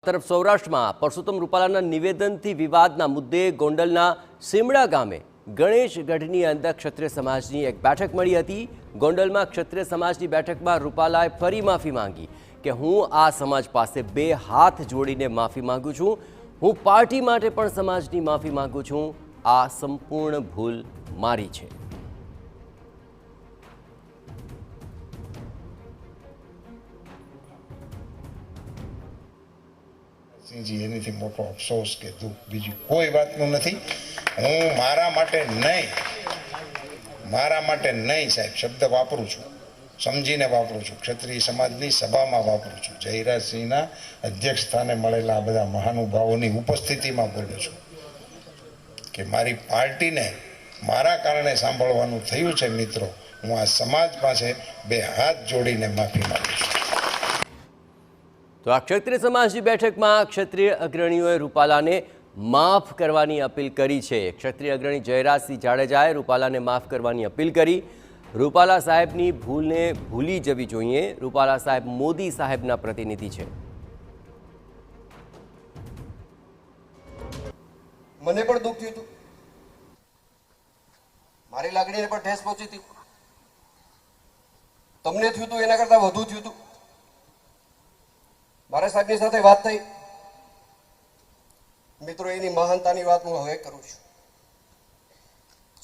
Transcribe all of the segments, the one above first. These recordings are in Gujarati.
તરફ સૌરાષ્ટ્રમાં પરસોત્તમ રૂપાલાના નિવેદનથી વિવાદના મુદ્દે ગોંડલના સીમડા ગામે ગણેશ ગઢની અંદર ક્ષત્રિય સમાજની એક બેઠક મળી હતી। ગોંડલમાં ક્ષત્રિય સમાજની બેઠકમાં રૂપાલાએ ફરી માફી માંગી કે હું આ સમાજ પાસે બે હાથ જોડીને માફી માંગુ છું, હું પાર્ટી માટે પણ સમાજની માફી માંગુ છું, આ સંપૂર્ણ ભૂલ મારી છે। સિંહજી એનીથી મોટો અફસોસ કે દુઃખ બીજી કોઈ વાતનું નથી। હું મારા માટે નહીં સાહેબ શબ્દ વાપરું છું, સમજીને વાપરું છું, ક્ષત્રિય સમાજની સભામાં વાપરું છું, જયરાજસિંહના અધ્યક્ષ સ્થાને મળેલા આ બધા મહાનુભાવોની ઉપસ્થિતિમાં બોલું છું કે મારી પાર્ટીને મારા કારણે સાંભળવાનું થયું છે। મિત્રો, હું આ સમાજ પાસે બે હાથ જોડીને માફી માંગુ છું। તો આ ક્ષત્રિય સમાજની બેઠકમાં ક્ષત્રિય અગ્રણીઓએ રૂપાલાને માફ કરવાની અપીલ કરી છે। ક્ષત્રિય અગ્રણી જયરાજસિંહ જાડેજાએ રૂપાલાને માફ કરવાની અપીલ કરી। રૂપાલા સાહેબની ભૂલને ભૂલી જવી જોઈએ। રૂપાલા સાહેબ મોદી સાહેબના પ્રતિનિધિ છે। મને પણ દુઃખ થયું હતું, મારી લાગણીને પણ ઠેસ પહોંચી હતી, તમને થયું હતું એના કરતા વધુ થયું હતું। મારા સાહેબની સાથે વાત થઈ, મિત્રો એની મહાનતાની વાત હું હવે કરું છું।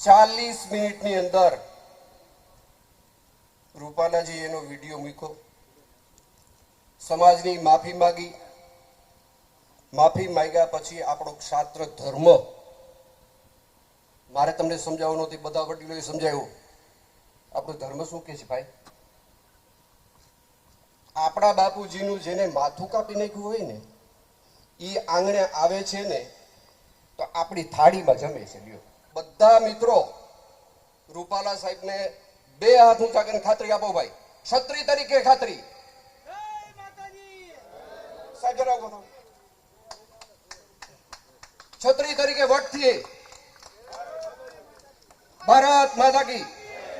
40 મિનિટની અંદર રૂપાલાજી એનો વિડીયો મૂક્યો, સમાજની માફી માંગી, માફી માંગ્યા પછી આપણો ક્ષાત્ર ધર્મ મારે તમને સમજાવવું નથી, બધા વડીલોએ સમજાવ્યું આપણો ધર્મ શું કે છે ભાઈ। આપણા બાપુજીનું જેને માથું કાપી નાખ્યું હોય ને એ આંગણે આવે છે ને તો આપણી થાળીમાં જમે છે। લ્યો બધા મિત્રો રૂપાલા સાહેબને બે હાથ ઊંચા કરીને ખાતરી આપો ભાઈ, ક્ષત્રિય તરીકે ખાતરી સાહેબ જરા ઉભો થાઓ। ક્ષત્રિય તરીકે વટથી ભારત માતા કી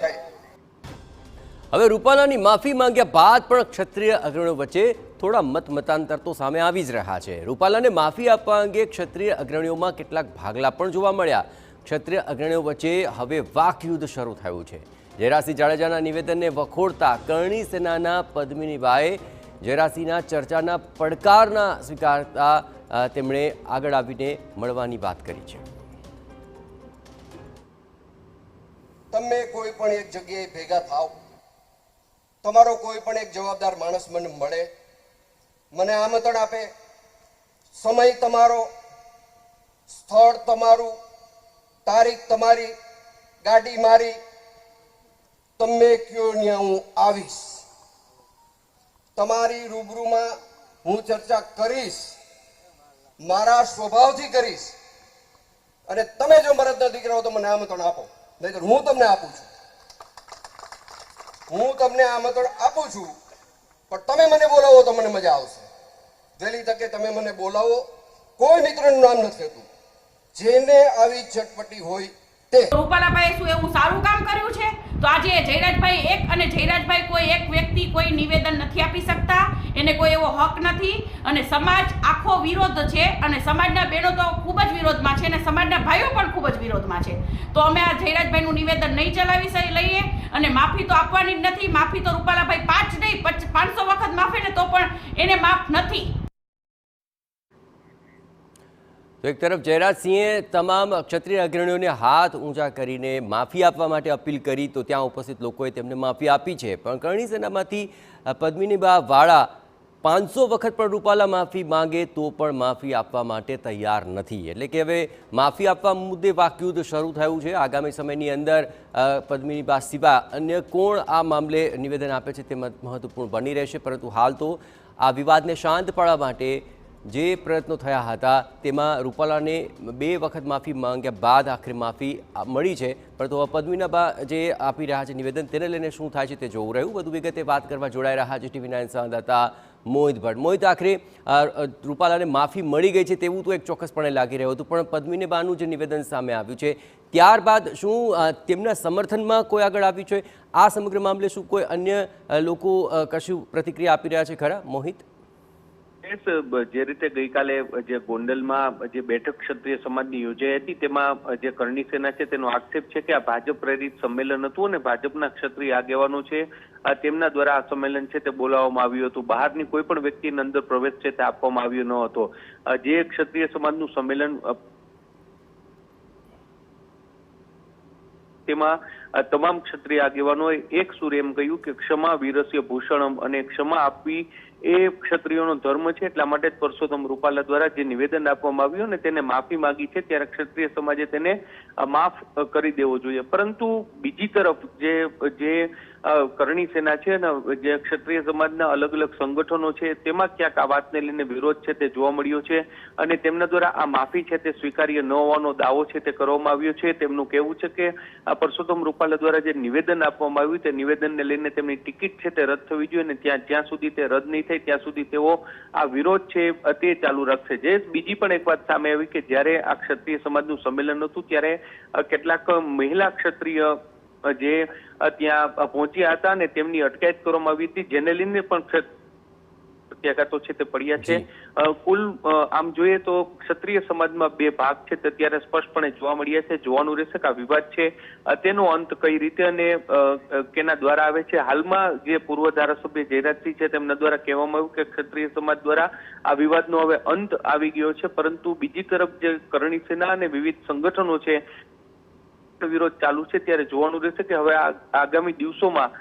જય। હવે રૂપાલાની માફી માંગ્યા બાદ પણ ક્ષત્રિય અગ્રણીઓ વચ્ચે થોડા મતાંતર તો સામે આવી જ રહ્યા છે। રૂપાલાને માફી આપવા અંગે ક્ષત્રિય અગ્રણીઓમાં કેટલાક ભાગલા પણ જોવા મળ્યા। ક્ષત્રિય અગ્રણીઓ વચ્ચે હવે વાકયુદ્ધ શરૂ થયું છે। જયરાજસિંહ જાડેજાના નિવેદનને વખોડતા કરણી સેનાના પદ્મિનીબાએ જયરાજસિંહના ચર્ચાના પડકારના સ્વીકારતા તેમણે આગળ આવીને મળવાની વાત કરી છે। તમે કોઈ પણ એક જગ્યાએ ભેગા થાવ, તમારો કોઈ પણ એક જવાબદાર માણસ મને મળે, મને આમંત્રણ આપે, સમય તમારો, સ્થળ તમારું, તારીખ તમારી, ગાડી મારી, તમે કયો ત્યાં હું આવીશ, તમારી રૂબરૂમાં હું ચર્ચા કરીશ, મારા સ્વભાવથી કરીશ, અને તમે જો મરદના દીકરા હો તો મને આમંત્રણ આપો, નહીંતર હું તમને આપું છું, હું તમને આમંત્રણ આપું છું, પણ તમે મને બોલાવો તો મને મજા આવશે। વહેલી તકે તમે મને બોલાવો, કોઈ મિત્રનું નામ નથી લેતું, જેને આવી ચટપટી હોય તે। રૂપાલાભાઈ શું એવું સારું કામ કર્યું છે? તો આજે જયરાજભાઈ એક અને જયરાજભાઈ કોઈ એક વ્યક્તિ કોઈ નિવેદન નથી આપી શકતા, એને કોઈ એવો હક નથી, અને સમાજ આખો વિરોધ છે, અને સમાજના બહેનો તો ખૂબ જ વિરોધમાં છે, અને સમાજના ભાઈઓ પણ ખૂબ જ વિરોધમાં છે। તો અમે આ જયરાજભાઈનું નિવેદન નહીં ચલાવી લઈએ, અને માફી તો આપવાની જ નથી। માફી તો રૂપાલાભાઈ 5 નહીં 500 વખત માફી ને તો પણ એને માફ નથી। તો એક તરફ જયરાજસિંહે તમામ ક્ષત્રિય અગ્રણીઓને હાથ ઊંચા કરીને માફી આપવા માટે અપીલ કરી, તો ત્યાં ઉપસ્થિત લોકોએ તેમને માફી આપી છે। પણ કરણી સેનામાંથી પદ્મિનીબા વાળા 500 વખત પણ રૂપાલા માફી માંગે તો પણ માફી આપવા માટે તૈયાર નથી। એટલે કે હવે માફી આપવા મુદ્દે વાકયુદ્ધ શરૂ થયું છે। આગામી સમયની અંદર પદ્મિનીબા સિવાય અન્ય કોણ આ મામલે નિવેદન આપે છે તે મહત્વપૂર્ણ બની રહેશે। પરંતુ હાલ તો આ વિવાદને શાંત પાડવા માટે જે પ્રયત્નો થયા હતા તેમાં રૂપાલાને 2 વખત માફી માંગ્યા બાદ આખરે માફી મળી છે। પરંતુ પદ્મિનીબા જે આપી રહ્યા છે નિવેદન, તેને લઈને શું થાય છે તે જોવું રહ્યું। વધુ વિગતે વાત કરવા જોડાઈ રહ્યા છે TV9 સંવાદદાતા મોહિત ભટ્ટ। મોહિત, આખરે રૂપાલાને માફી મળી ગઈ છે તેવું તો એક ચોક્કસપણે લાગી રહ્યું હતું, પણ પદ્મિનીબાનું જે નિવેદન સામે આવ્યું છે ત્યારબાદ શું તેમના સમર્થનમાં કોઈ આગળ આવ્યું છે? આ સમગ્ર મામલે શું કોઈ અન્ય લોકો કશું પ્રતિક્રિયા આપી રહ્યા છે ખરા, મોહિત? જે રીતે ગઈકાલે જે ગોંડલમાં જે બેઠક ક્ષત્રિય સમાજની યોજાઈ હતી તેમાં જે કરણી સેના છે તેનો આક્ષેપ છે કે આ ભાજપ પ્રેરિત સંમેલન હતું અને ભાજપના ક્ષત્રિય આગેવાનો છે તેમના દ્વારા આ સંમેલન છે તે બોલાવવામાં આવ્યું હતું. બહારની કોઈ પણ વ્યક્તિને અંદર પ્રવેશ છે તે આપવામાં આવ્યો ન હતો. જે ક્ષત્રિય સમાજનું સંમેલન તેમાં તમામ ક્ષત્રિય આગેવાનોએ એક સુરે એમ કહ્યું કે ક્ષમા વીરસ્ય ભૂષણમ અને ક્ષમા આપવી એ ક્ષત્રિયોનો ધર્મ છે. એટલા માટે જ પરસોત્તમ રૂપાલા દ્વારા જે નિવેદન આપવામાં આવ્યું અને તેને માફી માંગી છે ત્યારે ક્ષત્રિય સમાજે તેને માફ કરી દેવો જોઈએ. પરંતુ બીજી તરફ જે કરણી સેના છે ને જે ક્ષત્રિય સમાજના અલગ અલગ સંગઠનો છે તેમાં ક્યાંક આ વાતને લઈને વિરોધ છે તે જોવા મળ્યો છે અને તેમના દ્વારા આ માફી છે તે સ્વીકાર્ય ન હોવાનો દાવો છે તે કરવામાં આવ્યો છે. તેમનું કહેવું છે કે આ પરસોત્તમ રૂપાલા દ્વારા જે નિવેદન આપવામાં આવ્યું તે નિવેદનને લઈને તેમની ટિકિટ છે તે રદ થવી જોઈએ અને જ્યાં સુધી તે રદ નહીં થાય ત્યાં સુધી તેઓ આ વિરોધ છે તે ચાલુ રાખશે. જે બીજી પણ એક વાત સામે આવી કે જ્યારે આ ક્ષત્રિય સમાજનું સંમેલન હતું ત્યારે કેટલાક મહિલા ક્ષત્રિય જે ત્યાં પહોંચ્યા હતા અને તેમની અટકાયત કરવામાં આવી હતી જેને લઈને પણ પ્રત્યાઘાતો છે તે પડ્યા છે. કુલ આમ જોઈએ તો ક્ષત્રિય સમાજમાં બે ભાગ છે તે અત્યારે સ્પષ્ટપણે જોવા મળ્યા છે. જોવાનું રહેશે કે આ વિવાદ છે તેનો અંત કઈ રીતે અને કેના દ્વારા આવે છે. હાલમાં જે પૂર્વ ધારાસભ્ય જયરાજસિંહ છે તેમના દ્વારા કહેવામાં આવ્યું કે ક્ષત્રિય સમાજ દ્વારા આ વિવાદનો હવે અંત આવી ગયો છે. પરંતુ બીજી તરફ જે કરણી સેના અને વિવિધ સંગઠનો છે વિરોધ ચાલુ છે ત્યારે જોવાનું રહેશે કે હવે આગામી દિવસોમાં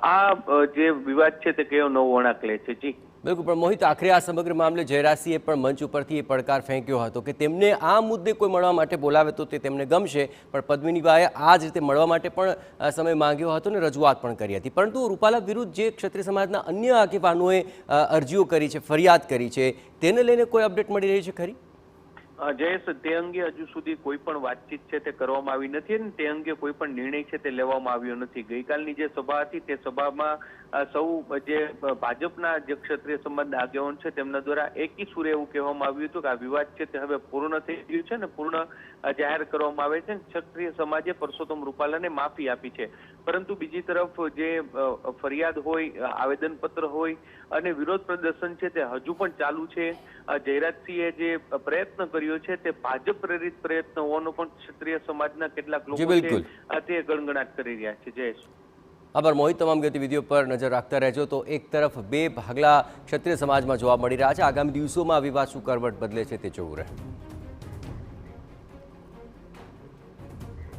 આ જે વિવાદ છે તે કયો નવો વળાંક લે છે. જી બિલકુલ. પણ મોહિત, આખરે આ સમગ્ર મામલે જયરાજસિંહે પણ મંચ ઉપરથી એ પડકાર ફેંક્યો હતો કે તેમને આ મુદ્દે કોઈ મળવા માટે બોલાવે તો તે તેમને ગમશે, પણ પદ્મિનીબાએ આ જ રીતે મળવા માટે પણ સમય માંગ્યો હતો અને રજૂઆત પણ કરી હતી. પરંતુ રૂપાલા વિરુદ્ધ જે ક્ષત્રિય સમાજના અન્ય આગેવાનોએ અરજીઓ કરી છે, ફરિયાદ કરી છે, તેને લઈને કોઈ અપડેટ મળી રહી છે ખરી? જયેશ, તે અંગે હજુ સુધી કોઈ પણ વાતચીત છે તે કરવામાં આવી નથી અને તે અંગે કોઈ પણ નિર્ણય છે તે લેવામાં આવ્યો નથી. ગઈકાલની જે સભા હતી તે સભામાં સૌ જે ભાજપના જે ક્ષત્રિય સમાજના આગેવાન છે તેમના દ્વારા એકી સુરે એવું કહેવામાં આવ્યું હતું કે આ વિવાદ છે તે હવે પૂર્ણ થઈ ગયું છે ને પૂર્ણ જાહેર કરવામાં આવે છે. ક્ષત્રિય સમાજે પરસોત્તમ રૂપાલાને માફી આપી છે. પરંતુ બીજી તરફ જે ફરિયાદ હોય, આવેદનપત્ર હોય અને વિરોધ પ્રદર્શન છે તે હજુ પણ ચાલુ છે. જયરાજસિંહે જે પ્રયત્ન કર્યો છે તે ભાજપ પ્રેરિત પ્રયત્ન હોવાનો પણ ક્ષત્રિય સમાજના કેટલાક લોકો છે તે ગણગણાટ કરી રહ્યા છે. જયેશ, આભાર મોહિત. તમામ ગતિવિધિઓ પર નજર રાખતા રહેજો. તો એક તરફ બે ભાગલા ક્ષત્રિય સમાજમાં જોવા મળી રહ્યા છે. આગામી દિવસોમાં આ વિવાદ શું કરવટ બદલે છે તે જોવું રહે.